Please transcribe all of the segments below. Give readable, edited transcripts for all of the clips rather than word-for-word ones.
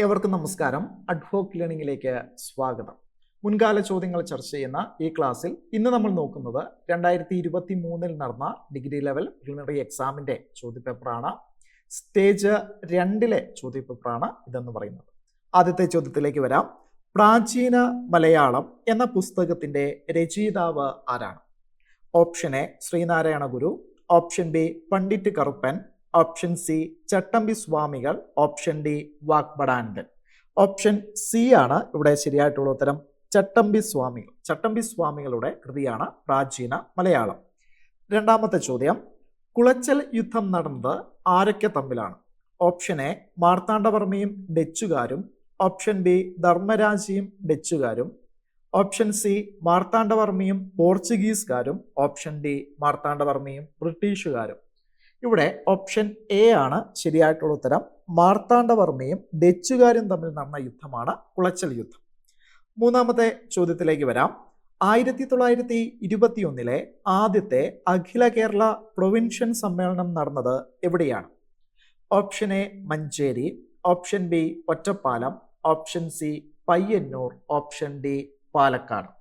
ഏവർക്കും നമസ്കാരം. അഡ്ഹോക്ക് ലേണിംഗിലേക്ക് സ്വാഗതം. മുൻകാല ചോദ്യങ്ങൾ ചർച്ച ചെയ്യുന്ന ഈ ക്ലാസ്സിൽ ഇന്ന് നമ്മൾ നോക്കുന്നത് 2023 നടന്ന ഡിഗ്രി ലെവൽ പ്രിലിമിനറി എക്സാമിന്റെ ചോദ്യപേപ്പറാണ്. സ്റ്റേജ് 2 ചോദ്യപേപ്പറാണ് ഇതെന്ന് പറയുന്നത്. ആദ്യത്തെ ചോദ്യത്തിലേക്ക് വരാം. പ്രാചീന മലയാളം എന്ന പുസ്തകത്തിന്റെ രചയിതാവ് ആരാണ്? Option A Sreenarayana Guru, option B Pandit Karuppan, option C Chattampi Swamikal, option D Vagbhatanandan. Option C ആണ് ഇവിടെ ശരിയായിട്ടുള്ള ഉത്തരം, ചട്ടമ്പി സ്വാമികൾ. ചട്ടമ്പി സ്വാമികളുടെ കൃതിയാണ് പ്രാചീന മലയാളം. രണ്ടാമത്തെ ചോദ്യം, കുളച്ചൽ യുദ്ധം നടന്നത് ആരൊക്കെ തമ്മിലാണ്? ഓപ്ഷൻ എ മാർത്താണ്ഡവർമ്മയും ഡച്ചുകാരും, ഓപ്ഷൻ ബി ധർമ്മരാജയും ഡച്ചുകാരും, ഓപ്ഷൻ സി മാർത്താണ്ഡവർമ്മയും പോർച്ചുഗീസുകാരും, ഓപ്ഷൻ ഡി മാർത്താണ്ഡവർമ്മയും ബ്രിട്ടീഷുകാരും. ഇവിടെ ഓപ്ഷൻ എ ആണ് ശരിയായിട്ടുള്ള ഉത്തരം. മാർത്താണ്ഡവർമ്മയും ഡച്ചുകാരും തമ്മിൽ നടന്ന യുദ്ധമാണ് കുളച്ചൽ യുദ്ധം. മൂന്നാമത്തെ ചോദ്യത്തിലേക്ക് വരാം. 1921 ആദ്യത്തെ അഖില കേരള പ്രൊവിൻഷ്യൻ സമ്മേളനം നടന്നത് എവിടെയാണ്? Option A Manjeri, option B Ottapalam, option C Payyanur, option D Palakkad.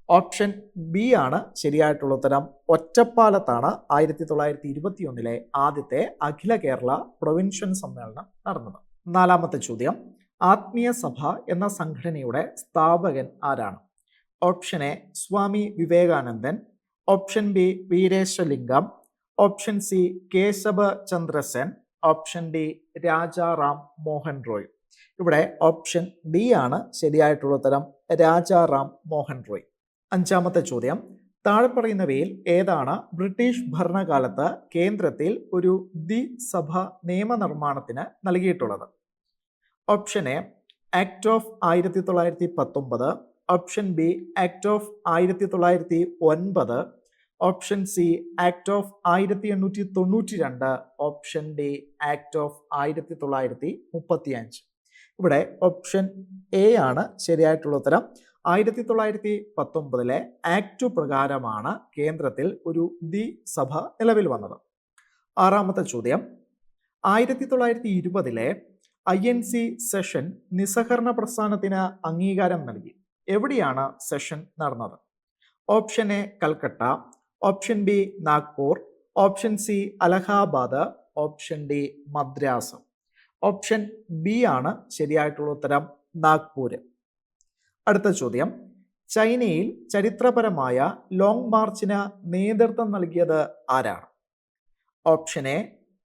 Option B ആണ് ശരിയായിട്ടുള്ള ഉത്തരം. ഒറ്റപ്പാലത്താണ് 1921 ആദ്യത്തെ അഖില കേരള പ്രൊവിൻഷ്യൻ സമ്മേളനം നടന്നത്. നാലാമത്തെ ചോദ്യം, ആത്മീയ സഭ എന്ന സംഘടനയുടെ സ്ഥാപകൻ ആരാണ്? Option A Swami Vivekanandan, option B Veeresalingam, option C Keshava Chandrasen, option D Rajaram Mohan Roy. ഇവിടെ ഓപ്ഷൻ ഡി ആണ് ശരിയായിട്ടുള്ള ഉത്തരം, രാജാറാം മോഹൻ റോയ്. അഞ്ചാമത്തെ ചോദ്യം, താഴെ പറയുന്നവയിൽ ഏതാണ് ബ്രിട്ടീഷ് ഭരണകാലത്ത് കേന്ദ്രത്തിൽ ഒരു ദ്വിസഭ നിയമനിർമ്മാണത്തിന് നൽകിയിട്ടുള്ളത്? Option A act of 1919, option B act of 1909, option C act of 1892, option D act of 1935. ഇവിടെ ഓപ്ഷൻ എ ആണ് ശരിയായിട്ടുള്ള ഉത്തരം. 1919 ആക്ട് പ്രകാരമാണ് കേന്ദ്രത്തിൽ ഒരു ദ്വിസഭ നിലവിൽ വന്നത്. ആറാമത്തെ ചോദ്യം, 1920 INC സെഷൻ നിസ്സഹകരണ പ്രസ്ഥാനത്തിന് അംഗീകാരം നൽകി. എവിടെയാണ് സെഷൻ നടന്നത്? Option A Calcutta, option B Nagpur, option C Allahabad, option D Madras. Option B ആണ് ശരിയായിട്ടുള്ള ഉത്തരം, നാഗ്പൂര്. അടുത്ത ചോദ്യം, ചൈനയിൽ ചരിത്രപരമായ ലോങ് മാർച്ചിന് നേതൃത്വം നൽകിയത് ആരാണ്? Option A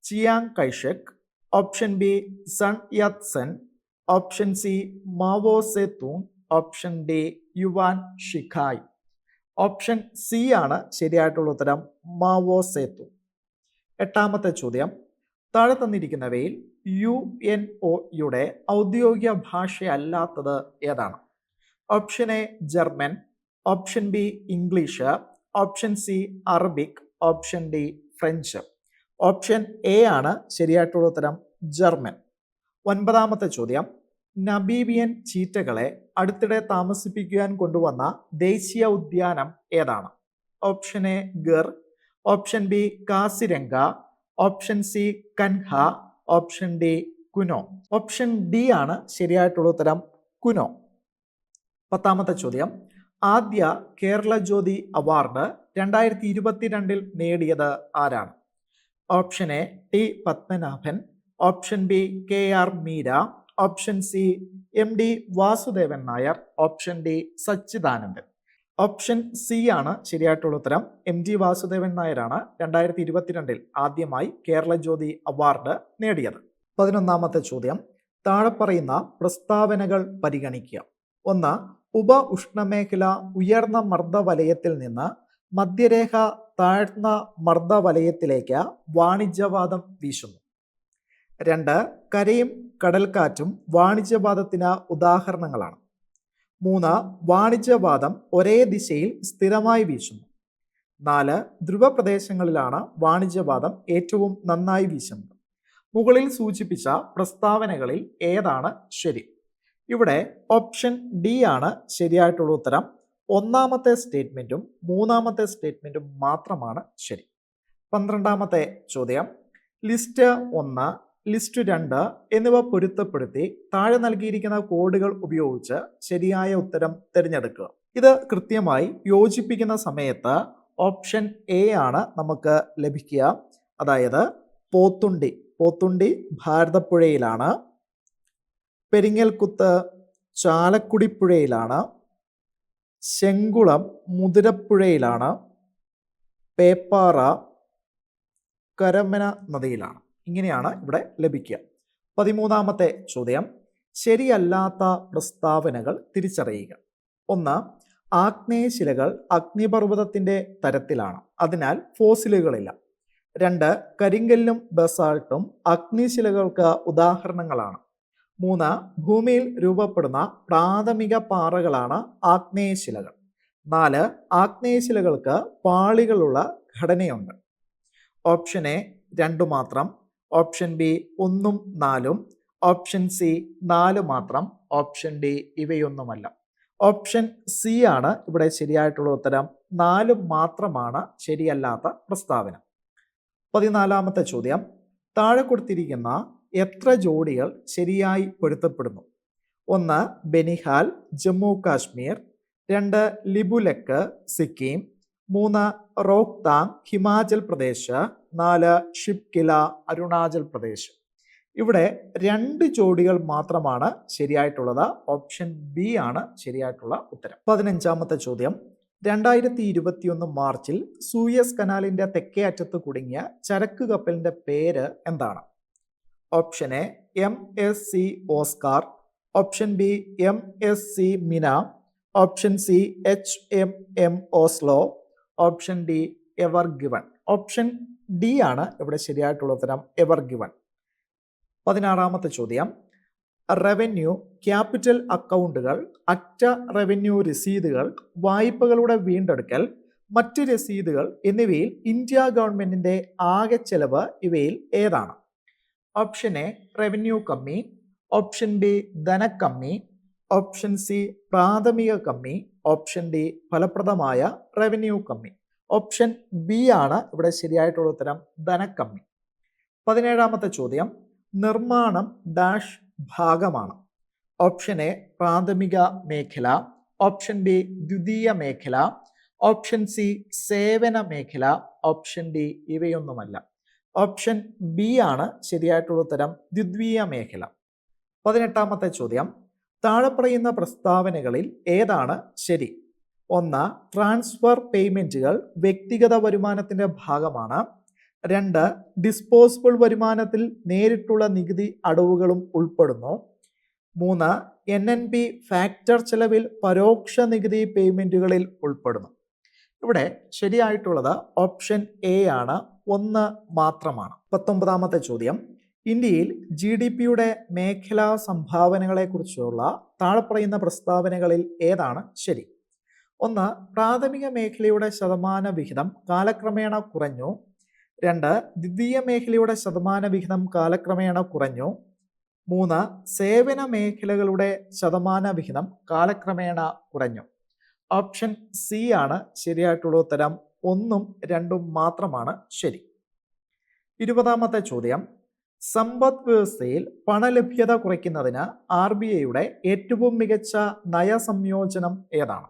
Chiang Kai-shek, option B Sun Yat Sen, option C Mao Tse Tung, option D Yuan Shikai. Option C ആണ് ശരിയായിട്ടുള്ള ഉത്തരം, മാവോ സെ തൂങ്. എട്ടാമത്തെ ചോദ്യം, താഴെ തന്നിരിക്കുന്നവയിൽ UNO-യുടെ ഔദ്യോഗിക ഭാഷയല്ലാത്തത് ഏതാണ്? Option A German, option B English, option C Arabic, option D French. Option A ആണ് ശരിയായിട്ടുള്ള ഉത്തരം, ജർമ്മൻ. ഒൻപതാമത്തെ ചോദ്യം, നമീബിയൻ ചീറ്റകളെ അടുത്തിടെ താമസിപ്പിക്കുവാൻ കൊണ്ടുവന്ന ദേശീയ ഉദ്യാനം ഏതാണ്? Option A Gir, option B Kaziranga, option C Kanha, option D Kuno. Option D ആണ് ശരിയായിട്ടുള്ള ഉത്തരം, കുനോ. പത്താമത്തെ ചോദ്യം, ആദ്യ കേരള ജ്യോതി അവാർഡ് 2022 നേടിയത് ആരാണ്? Option A T Padmanabhan, option B KR Meera, option C MD Vasudevan Nair, option D Sachidanandan. Option C ആണ് ശരിയായിട്ടുള്ള ഉത്തരം, MD വാസുദേവൻ നായരാണ് 2022 ആദ്യമായി കേരള ജ്യോതി അവാർഡ് നേടിയത്. 11ാമത്തെ ചോദ്യം, താഴെ പറയുന്ന പ്രസ്താവനകൾ പരിഗണിക്കുക. 1. ഉപ ഉഷ്ണമേഖല ഉയർന്ന മർദ്ദവലയത്തിൽ നിന്ന് മധ്യരേഖ താഴ്ന്ന മർദ്ദവലയത്തിലേക്ക് വാണിജ്യവാദം വീശുന്നു. 2. കരയും കടൽക്കാറ്റും വാണിജ്യവാദത്തിന് ഉദാഹരണങ്ങളാണ്. 3. വാണിജ്യവാദം ഒരേ ദിശയിൽ സ്ഥിരമായി വീശുന്നു. 4. ധ്രുവപ്രദേശങ്ങളിലാണ് വാണിജ്യവാദം ഏറ്റവും നന്നായി വീശുന്നത്. മുകളിൽ സൂചിപ്പിച്ച പ്രസ്താവനകളിൽ ഏതാണ് ശരി? ഇവിടെ ഓപ്ഷൻ ഡി ആണ് ശരിയായിട്ടുള്ള ഉത്തരം. 1ാമത്തെ സ്റ്റേറ്റ്മെന്റും 3ാമത്തെ സ്റ്റേറ്റ്മെന്റും മാത്രമാണ് ശരി. 12ാമത്തെ ചോദ്യം, ലിസ്റ്റ് 1 ലിസ്റ്റ് 2 എന്നിവ പൊരുത്തപ്പെടുത്തി താഴെ നൽകിയിരിക്കുന്ന കോഡുകൾ ഉപയോഗിച്ച് ശരിയായ ഉത്തരം തിരഞ്ഞെടുക്കുക. ഇത് കൃത്യമായി യോജിപ്പിക്കുന്ന സമയത്ത് ഓപ്ഷൻ എ ആണ് നമുക്ക് ലഭിക്കുക. അതായത് പോത്തുണ്ടി ഭാരതപ്പുഴയിലാണ്, പെരിങ്ങൽകുത്ത് ചാലക്കുടിപ്പുഴയിലാണ്, ശങ്കുളം മുതിരപ്പുഴയിലാണ്, പേപ്പാറ കരമന നദിയിലാണ്. ഇങ്ങനെയാണ് ഇവിടെ ലഭിക്കുക. 13ാമത്തെ ചോദ്യം, ശരിയല്ലാത്ത പ്രസ്താവനകൾ തിരിച്ചറിയുക. 1. ആഗ്നേയശിലകൾ അഗ്നിപർവ്വതത്തിന്റെ തരത്തിലാണ്, അതിനാൽ ഫോസിലുകളില്ല. 2. കരിങ്കല്ലും ബസാൾട്ടും അഗ്നിശിലകൾക്ക് ഉദാഹരണങ്ങളാണ്. 3. ഭൂമിയിൽ രൂപപ്പെടുന്ന പ്രാഥമിക പാറകളാണ് ആഗ്നേയശിലകൾ. 4. ആഗ്നേയശിലകൾക്ക് പാളികളുള്ള ഘടനയുണ്ട്. ഓപ്ഷൻ എ 2 മാത്രം, ഓപ്ഷൻ ബി 1ഉം 4ഉം, ഓപ്ഷൻ സി 4 മാത്രം, ഓപ്ഷൻ ഡി ഇവയൊന്നുമല്ല. ഓപ്ഷൻ സി ആണ് ഇവിടെ ശരിയായിട്ടുള്ള ഉത്തരം. 4 മാത്രമാണ് ശരിയല്ലാത്ത പ്രസ്താവന. 14ാമത്തെ ചോദ്യം, താഴെ കൊടുത്തിരിക്കുന്ന എത്ര ജോഡികൾ ശരിയായി പൊരുത്തപ്പെടുന്നു? 1. ബെനിഹാൽ ജമ്മു കാശ്മീർ, 2. ലിബുലക്ക് സിക്കിം, 3. റോഹ്താങ് ഹിമാചൽ പ്രദേശ്, 4. ഷിപ്കില അരുണാചൽ പ്രദേശ്. ഇവിടെ 2 ജോഡികൾ മാത്രമാണ് ശരിയായിട്ടുള്ളത്. ഓപ്ഷൻ ബി ആണ് ശരിയായിട്ടുള്ള ഉത്തരം. 15ാമത്തെ ചോദ്യം, 2021 മാർച്ചിൽ സൂയസ് കനാലിന്റെ തെക്കേ അറ്റത്ത് കുടുങ്ങിയ ചരക്ക് കപ്പലിന്റെ പേര് എന്താണ്? Option A MSC Oscar, option B MSC മിന, option C HMM Oslo, option D ever given. Option D ആണ് ഇവിടെ ശരിയായിട്ടുള്ള ഉത്തരം, എവർ ഗിവൺ. 16ാമത്തെ ചോദ്യം, റവന്യൂ ക്യാപിറ്റൽ അക്കൗണ്ടുകൾ, അറ്റ റവന്യൂ രസീതുകൾ, വായ്പകളുടെ വീണ്ടെടുക്കൽ, മറ്റ് രസീതുകൾ എന്നിവയിൽ ഇന്ത്യ ഗവൺമെന്റിന്റെ ആകെ ചെലവ് ഇവയിൽ ഏതാണ്? ഓപ്ഷൻ എ റവന്യൂ കമ്മി, ഓപ്ഷൻ ബി ധനക്കമ്മി, ഓപ്ഷൻ സി പ്രാഥമിക കമ്മി, ഓപ്ഷൻ ഡി ഫലപ്രദമായ റവന്യൂ കമ്മി. ഓപ്ഷൻ ബി ആണ് ഇവിടെ ശരിയായിട്ടുള്ള ഉത്തരം, ധനക്കമ്മി. 17ാമത്തെ ചോദ്യം, നിർമ്മാണം ഡാഷ് ഭാഗമാണ്. ഓപ്ഷൻ എ പ്രാഥമിക മേഖല, ഓപ്ഷൻ ബി ദ്വിതീയ മേഖല, ഓപ്ഷൻ സി സേവന മേഖല, ഓപ്ഷൻ ഡി ഇവയൊന്നുമല്ല. ഓപ്ഷൻ ബി ആണ് ശരിയായിട്ടുള്ള ഉത്തരം, ദ്വിതീയ മേഖല. 18ാമത്തെ ചോദ്യം, താഴെ പറയുന്ന പ്രസ്താവനകളിൽ ഏതാണ് ശരി? 1. ട്രാൻസ്ഫർ പേയ്മെന്റുകൾ വ്യക്തിഗത വരുമാനത്തിന്റെ ഭാഗമാണ്. 2. ഡിസ്പോസിബിൾ വരുമാനത്തിൽ നേരിട്ടുള്ള നികുതി അടവുകളും ഉൾപ്പെടുന്നു. 3. NNP ഫാക്ടർ ചെലവിൽ പരോക്ഷ നികുതി പേയ്മെന്റുകളിൽ ഉൾപ്പെടുന്നു. ഇവിടെ ശരിയായിട്ടുള്ളത് ഓപ്ഷൻ എ ആണ്, 1 മാത്രമാണ്. 19ാമത്തെ ചോദ്യം, ഇന്ത്യയിൽ GDPയുടെ മേഖലാ സംഭാവനകളെ കുറിച്ചുള്ള താഴെ പറയുന്ന പ്രസ്താവനകളിൽ ഏതാണ് ശരി? 1. പ്രാഥമിക മേഖലയുടെ ശതമാന വിഹിതം കാലക്രമേണ കുറഞ്ഞു. 2. ദ്വിതീയ മേഖലയുടെ ശതമാന വിഹിതം കാലക്രമേണ കുറഞ്ഞു. 3. സേവന മേഖലകളുടെ ശതമാന വിഹിതം കാലക്രമേണ കുറഞ്ഞു. ഓപ്ഷൻ സി ആണ് ശരിയായിട്ടുള്ള ഉത്തരം, 1ഉം 2ഉം മാത്രമാണ് ശരി. 20ാമത്തെ ചോദ്യം, സമ്പദ് വ്യവസ്ഥയിൽ പണലഭ്യത കുറയ്ക്കുന്നതിന് RBIയുടെ ഏറ്റവും മികച്ച നയസംയോജനം ഏതാണ്?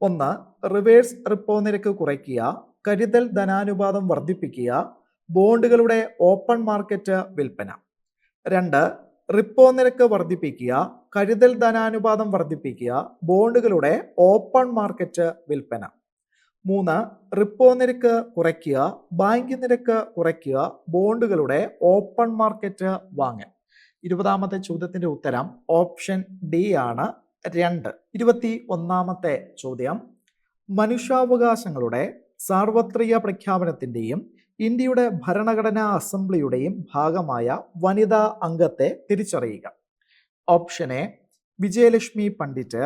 1. റിവേഴ്സ് റിപ്പോ നിരക്ക് കുറയ്ക്കുക, കരുതൽ ധനാനുപാതം വർദ്ധിപ്പിക്കുക, ബോണ്ടുകളുടെ ഓപ്പൺ മാർക്കറ്റ് വിൽപ്പന. 2. റിപ്പോ നിരക്ക് വർദ്ധിപ്പിക്കുക, കരുതൽ ധനാനുപാതം വർദ്ധിപ്പിക്കുക, ബോണ്ടുകളുടെ ഓപ്പൺ മാർക്കറ്റ് വിൽപ്പന. 3. റിപ്പോ നിരക്ക് കുറയ്ക്കുക, ബാങ്ക് നിരക്ക് കുറയ്ക്കുക, ബോണ്ടുകളുടെ ഓപ്പൺ മാർക്കറ്റ് വാങ്ങൽ. 20ാമത്തെ ചോദ്യത്തിന്റെ ഉത്തരം ഓപ്ഷൻ ഡി ആണ്, 2. 21ാമത്തെ ചോദ്യം, മനുഷ്യാവകാശങ്ങളുടെ സാർവത്രിക പ്രഖ്യാപനത്തിന്റെയും ഇന്ത്യയുടെ ഭരണഘടനാ അസംബ്ലിയുടെയും ഭാഗമായ വനിതാ അംഗത്തെ തിരിച്ചറിയുക. Option A Vijayalakshmi Pandit,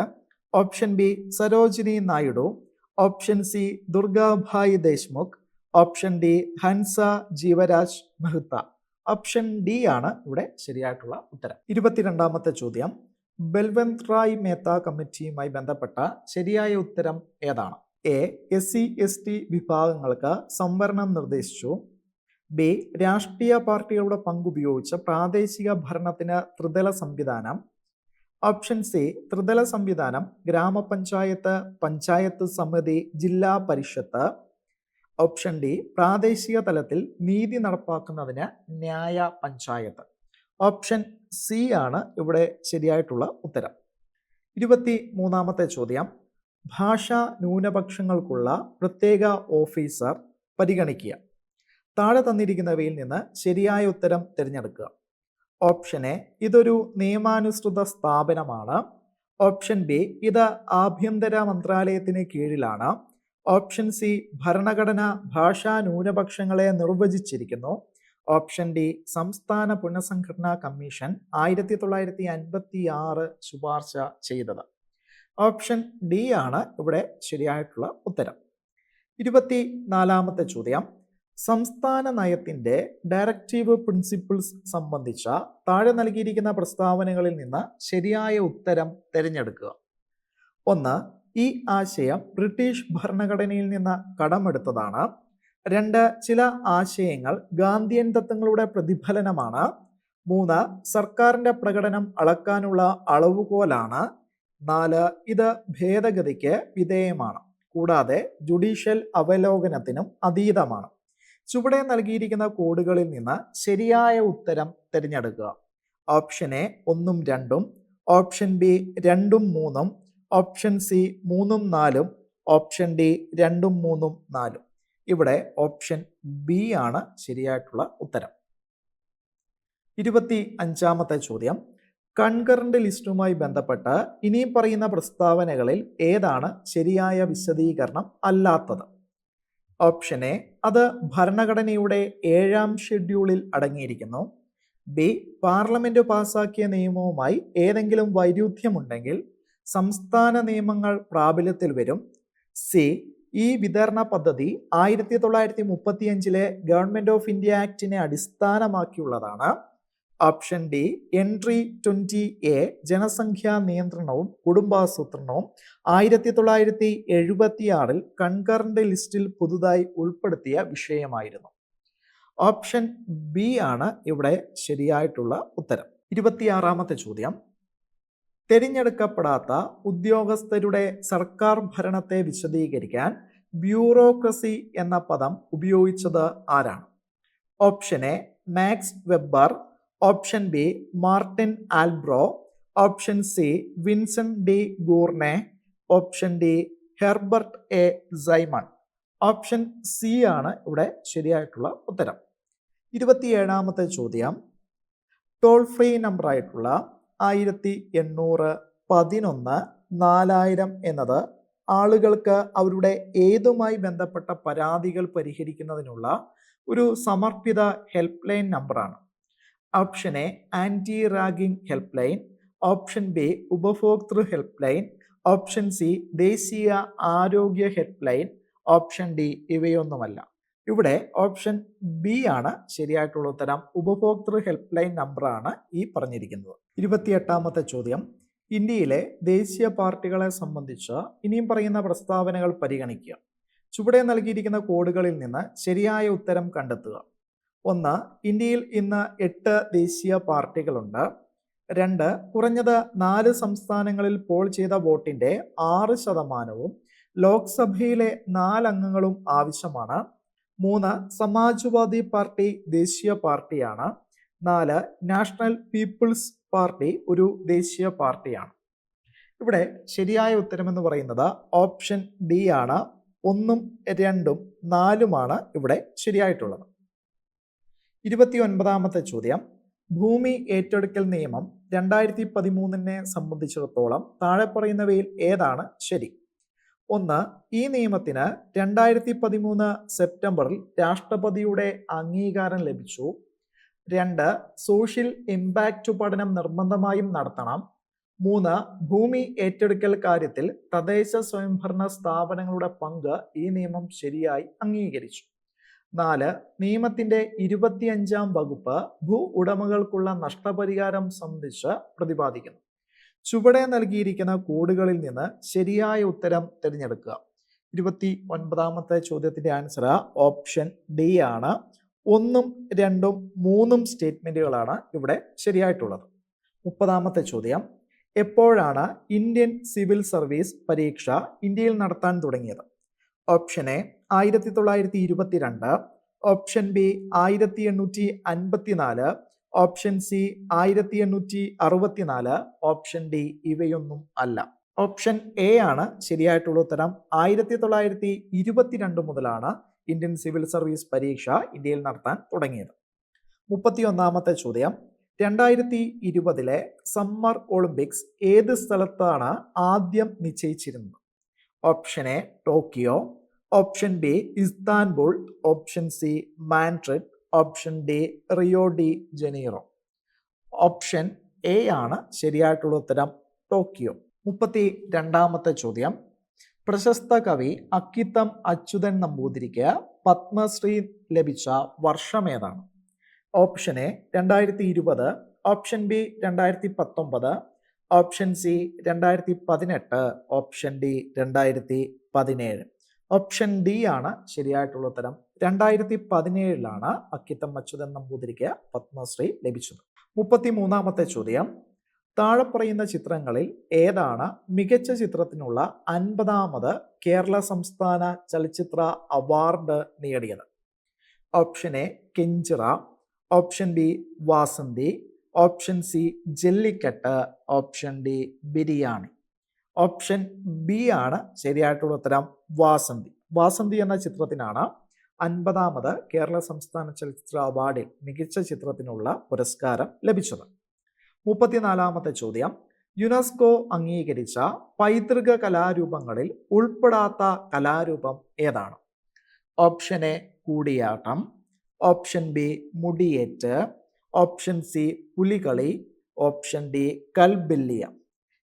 option B Sarojini Naidu, option C Durgabai Deshmukh, option D Hansa Jivraj Mehta. Option D ആണ് ഇവിടെ ശരിയായിട്ടുള്ള ഉത്തരം. 22ാമത്തെ ചോദ്യം, ബൽവന്ത് റായ് മേത്ത കമ്മിറ്റിയുമായി ബന്ധപ്പെട്ട ശരിയായ ഉത്തരം ഏതാണ്? എ SC ST വിഭാഗങ്ങൾക്ക് സംവരണം നിർദ്ദേശിച്ചു. ബി. രാഷ്ട്രീയ പാർട്ടികളുടെ പങ്കുപയോഗിച്ച് പ്രാദേശിക ഭരണത്തിന് ത്രിതല സംവിധാനം. Option C. ത്രിതല സംവിധാനം ഗ്രാമപഞ്ചായത്ത്, പഞ്ചായത്ത് സമിതി, ജില്ലാ പരിഷത്ത്. Option D. പ്രാദേശിക തലത്തിൽ നീതി നടപ്പാക്കുന്നതിന് ന്യായ പഞ്ചായത്ത്. ഓപ്ഷൻ സി ആണ് ഇവിടെ ശരിയായിട്ടുള്ള ഉത്തരം. 23ാമത്തെ ചോദ്യം. ഭാഷാ ന്യൂനപക്ഷങ്ങൾക്കുള്ള പ്രത്യേക ഓഫീസർ പരിഗണിക്കുക. താഴെ തന്നിരിക്കുന്നവയിൽ നിന്ന് ശരിയായ ഉത്തരം തിരഞ്ഞെടുക്കുക. Option A. ഇതൊരു നിയമാനുസൃത സ്ഥാപനമാണ്. Option B. ഇത് ആഭ്യന്തര മന്ത്രാലയത്തിന് കീഴിലാണ്. Option C. ഭരണഘടന ഭാഷാ ന്യൂനപക്ഷങ്ങളെ നിർവചിച്ചിരിക്കുന്നു. Option D. സംസ്ഥാന പുനഃസംഘടനാ കമ്മീഷൻ 1956 ശുപാർശ ചെയ്തത്. ഓപ്ഷൻ ഡി ആണ് ഇവിടെ ശരിയായിട്ടുള്ള ഉത്തരം. 24ാമത്തെ ചോദ്യം. സംസ്ഥാന നയത്തിന്റെ ഡയറക്റ്റീവ് പ്രിൻസിപ്പിൾസ് സംബന്ധിച്ച താഴെ നൽകിയിരിക്കുന്ന പ്രസ്താവനകളിൽ നിന്ന് ശരിയായ ഉത്തരം തിരഞ്ഞെടുക്കുക. 1. ഈ ആശയം ബ്രിട്ടീഷ് ഭരണഘടനയിൽ നിന്ന് കടമെടുത്തതാണ്. 2. ചില ആശയങ്ങൾ ഗാന്ധിയൻ തത്വങ്ങളുടെ പ്രതിഫലനമാണ്. 3. സർക്കാരിന്റെ പ്രകടനം അളക്കാനുള്ള അളവുകോലാണ്. 4. ഇത് ഭേദഗതിക്ക് വിധേയമാണ്, കൂടാതെ ജുഡീഷ്യൽ അവലോകനത്തിനും അതീതമാണ്. ചുവടെ നൽകിയിരിക്കുന്ന കോഡുകളിൽ നിന്ന് ശരിയായ ഉത്തരം തിരഞ്ഞെടുക്കുക. ഓപ്ഷൻ എ 1ഉം 2ഉം, ഓപ്ഷൻ ബി 2ഉം 3ഉം, ഓപ്ഷൻ സി 3ഉം 4ഉം, ഓപ്ഷൻ ഡി 2ഉം 3ഉം 4ഉം. ഇവിടെ ഓപ്ഷൻ ബി ആണ് ശരിയായിട്ടുള്ള ഉത്തരം. 25ാമത്തെ ചോദ്യം. കൺകറന്റ് ലിസ്റ്റുമായി ബന്ധപ്പെട്ട് ഇനി പറയുന്ന പ്രസ്താവനകളിൽ ഏതാണ് ശരിയായ വിശദീകരണം അല്ലാത്തത്? Option A. അത് ഭരണഘടനയുടെ 7ാം ഷെഡ്യൂളിൽ അടങ്ങിയിരിക്കുന്നു. ബി. പാർലമെന്റ് പാസാക്കിയ നിയമവുമായി ഏതെങ്കിലും വൈരുദ്ധ്യമുണ്ടെങ്കിൽ സംസ്ഥാന നിയമങ്ങൾ പ്രാബല്യത്തിൽ വരും. സി. ഈ വിതരണ പദ്ധതി 1935 ഗവൺമെന്റ് ഓഫ് ഇന്ത്യ ആക്ടിനെ അടിസ്ഥാനമാക്കിയുള്ളതാണ്. Option D. എൻട്രി 20A ജനസംഖ്യാ നിയന്ത്രണവും കുടുംബാസൂത്രണവും 1976 കൺകറന്റ് ലിസ്റ്റിൽ പുതുതായി ഉൾപ്പെടുത്തിയ വിഷയമായിരുന്നു. ഓപ്ഷൻ ബി ആണ് ഇവിടെ ശരിയായിട്ടുള്ള ഉത്തരം. 26ാമത്തെ ചോദ്യം. തിരഞ്ഞെടുക്കപ്പെടാത്ത ഉദ്യോഗസ്ഥരുടെ സർക്കാർ ഭരണത്തെ വിശദീകരിക്കാൻ ബ്യൂറോക്രസി എന്ന പദം ഉപയോഗിച്ചത് ആരാണ്? Option A. Max Weber. Option B. Martin Albrow. Option C. Vincent de Gournay. Option D. Herbert A Simon. Option C ആണ് ഇവിടെ ശരിയായിട്ടുള്ള ഉത്തരം. 27ാമത്തെ ചോദ്യം. ടോൾ ഫ്രീ നമ്പർ ആയിട്ടുള്ള 1800 11 4000 എന്നത് ആളുകൾക്ക് അവരുടെ ഏതുമായി ബന്ധപ്പെട്ട പരാതികൾ പരിഹരിക്കുന്നതിനുള്ള ഒരു സമർപ്പിത ഹെൽപ്പ് ലൈൻ നമ്പറാണ്. Option A. Anti ragging help line. Option B. ഉപഭോക്തൃ ഹെൽപ്പ് ലൈൻ. Option C. ദേശീയ ആരോഗ്യ ഹെൽപ്പ് ലൈൻ. Option D. ഇവയൊന്നുമല്ല. ഇവിടെ ഓപ്ഷൻ ബി ആണ് ശരിയായിട്ടുള്ള ഉത്തരം. ഉപഭോക്തൃ ഹെൽപ്പ് ലൈൻ നമ്പറാണ് ഈ പറഞ്ഞിരിക്കുന്നത്. 28ാമത്തെ ചോദ്യം. ഇന്ത്യയിലെ ദേശീയ പാർട്ടികളെ സംബന്ധിച്ച് ഇനിയും പറയുന്ന പ്രസ്താവനകൾ പരിഗണിക്കുക. ചുവടെ നൽകിയിരിക്കുന്ന കോഡുകളിൽ നിന്ന് ശരിയായ ഉത്തരം കണ്ടെത്തുക. 1. ഇന്ത്യയിൽ ഇന്ന് 8 ദേശീയ പാർട്ടികളുണ്ട്. 2. കുറഞ്ഞത് 4 സംസ്ഥാനങ്ങളിൽ പോൾ ചെയ്ത വോട്ടിന്റെ 6% ലോക്സഭയിലെ 4 അംഗങ്ങളും ആവശ്യമാണ്. 3. സമാജ്വാദി പാർട്ടി ദേശീയ പാർട്ടിയാണ്. 4. നാഷണൽ പീപ്പിൾസ് പാർട്ടി ഒരു ദേശീയ പാർട്ടിയാണ്. ഇവിടെ ശരിയായ ഉത്തരം എന്ന് പറയുന്നത് ഓപ്ഷൻ ഡി ആണ്. 1ഉം 2ഉം 4ഉമാണ് ഇവിടെ ശരിയായിട്ടുള്ളത്. 29ാമത്തെ ചോദ്യം. ഭൂമി ഏറ്റെടുക്കൽ നിയമം 2013 സംബന്ധിച്ചിടത്തോളം താഴെ പറയുന്നവയിൽ ഏതാണ് ശരി? 1. ഈ നിയമത്തിന് 2013 സെപ്റ്റംബറിൽ രാഷ്ട്രപതിയുടെ അംഗീകാരം ലഭിച്ചു. 2. സോഷ്യൽ ഇമ്പാക്റ്റ് പഠനം നിർബന്ധമായും നടത്തണം. 3. ഭൂമി ഏറ്റെടുക്കൽ കാര്യത്തിൽ തദ്ദേശ സ്വയംഭരണ സ്ഥാപനങ്ങളുടെ പങ്ക് ഈ നിയമം ശരിയായി അംഗീകരിച്ചു. 4. നിയമത്തിന്റെ 25ാം വകുപ്പ് ഭൂ ഉടമകൾക്കുള്ള നഷ്ടപരിഹാരം സംബന്ധിച്ച് പ്രതിപാദിക്കുന്നു. ചുവടെ നൽകിയിരിക്കുന്ന കോഡുകളിൽ നിന്ന് ശരിയായ ഉത്തരം തിരഞ്ഞെടുക്കുക. 29ാമത്തെ ചോദ്യത്തിന്റെ ആൻസർ ഓപ്ഷൻ ഡി ആണ്. 1ഉം 2ഉം 3ഉം സ്റ്റേറ്റ്മെന്റുകളാണ് ഇവിടെ ശരിയായിട്ടുള്ളത്. 30ാമത്തെ ചോദ്യം, എപ്പോഴാണ് ഇന്ത്യൻ സിവിൽ സർവീസ് പരീക്ഷ ഇന്ത്യയിൽ നടത്താൻ തുടങ്ങിയത്? Option A 1922, option B 1854, option C 1864, option D ഇവയൊന്നും അല്ല. ഓപ്ഷൻ എ ആണ് ശരിയായിട്ടുള്ള ഉത്തരം. 1922 മുതലാണ് ഇന്ത്യൻ സിവിൽ സർവീസ് പരീക്ഷ ഇന്ത്യയിൽ നടത്താൻ തുടങ്ങിയത്. 31ാമത്തെ ചോദ്യം, 2020 സമ്മർ ഒളിമ്പിക്സ് ഏത് സ്ഥലത്താണ് ആദ്യം നിശ്ചയിച്ചിരുന്നത്? Option A Tokyo, option B Istanbul, option C Madrid, option D Rio de Janeiro. Option A ആണ് ശരിയായിട്ടുള്ള ഉത്തരം, ടോക്കിയോ. 32ാമത്തെ ചോദ്യം, പ്രശസ്ത കവി അക്കിത്തം അച്യുതൻ നമ്പൂതിരിക്ക് പത്മശ്രീ ലഭിച്ച വർഷം ഏതാണ്? Option A 2020, option B 2019, option C 2018, option D 2017. Option D ആണ് ശരിയായിട്ടുള്ള ഉത്തരം. 2017 അക്കിത്തം അച്യുതൻ നമ്പൂതിരിക്ക് പത്മശ്രീ ലഭിച്ചത്. 33ാമത്തെ ചോദ്യം, താഴെ പറയുന്ന ചിത്രങ്ങളിൽ ഏതാണ് മികച്ച ചിത്രത്തിനുള്ള 50ാമത് കേരള സംസ്ഥാന ചലച്ചിത്ര അവാർഡ് നേടിയത്? Option A Kenjira, option B Vasanthi, option C Jallikattu, option D Biriyaani. Option B ആണ് ശരിയായിട്ടുള്ള ഉത്തരം, വാസന്തി. വാസന്തി എന്ന ചിത്രത്തിനാണ് 50ാമത് കേരള സംസ്ഥാന ചലച്ചിത്ര അവാർഡിൽ മികച്ച ചിത്രത്തിനുള്ള പുരസ്കാരം ലഭിച്ചത്. 34ാമത്തെ ചോദ്യം, യുനെസ്കോ അംഗീകരിച്ച പൈതൃക കലാരൂപങ്ങളിൽ ഉൾപ്പെടാത്ത കലാരൂപം ഏതാണ്? Option A Koodiyattam, option B Mudiyettu, option C Pulikali, option D Kalbelia.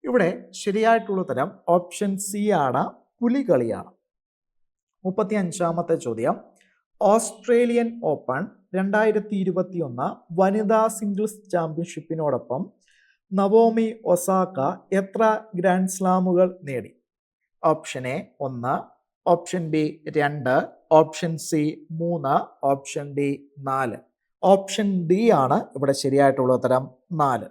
ഇവിടെ ശരിയായിട്ടുള്ള ഉത്തരം ഓപ്ഷൻ സി ആണ്, പുലികളിയാണ്. 35ാമത്തെ ചോദ്യം, ഓസ്ട്രേലിയൻ ഓപ്പൺ 2021 വനിതാ സിംഗിൾസ് ചാമ്പ്യൻഷിപ്പിനോടൊപ്പം നവോമി ഒസാക്ക എത്ര ഗ്രാൻഡ് സ്ലാമുകൾ നേടി? Option A 1, option B 2, option C 3, option D 4. Option D ആണ് ഇവിടെ ശരിയായിട്ടുള്ള ഉത്തരം, 4.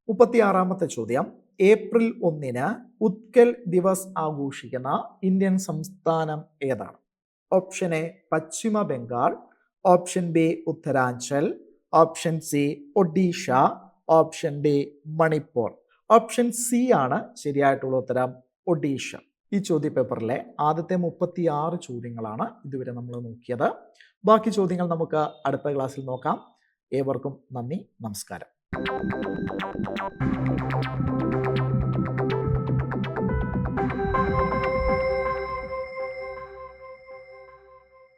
36ാമത്തെ ചോദ്യം, ഏപ്രിൽ 1 ഉത്കൽ ദിവസ് ആഘോഷിക്കുന്ന ഇന്ത്യൻ സംസ്ഥാനം ഏതാണ്? Option A Paschim Bengal, option B Uttaranchal, option C Odisha, option D Manipur. Option C ആണ് ശരിയായിട്ടുള്ള ഉത്തരം, ഒഡീഷ. ഈ ചോദ്യപേപ്പറിലെ ആദ്യത്തെ 36 ചോദ്യങ്ങളാണ് ഇതുവരെ നമ്മൾ നോക്കിയത്. ബാക്കി ചോദ്യങ്ങൾ നമുക്ക് അടുത്ത ക്ലാസ്സിൽ നോക്കാം. ഏവർക്കും നന്ദി, നമസ്കാരം.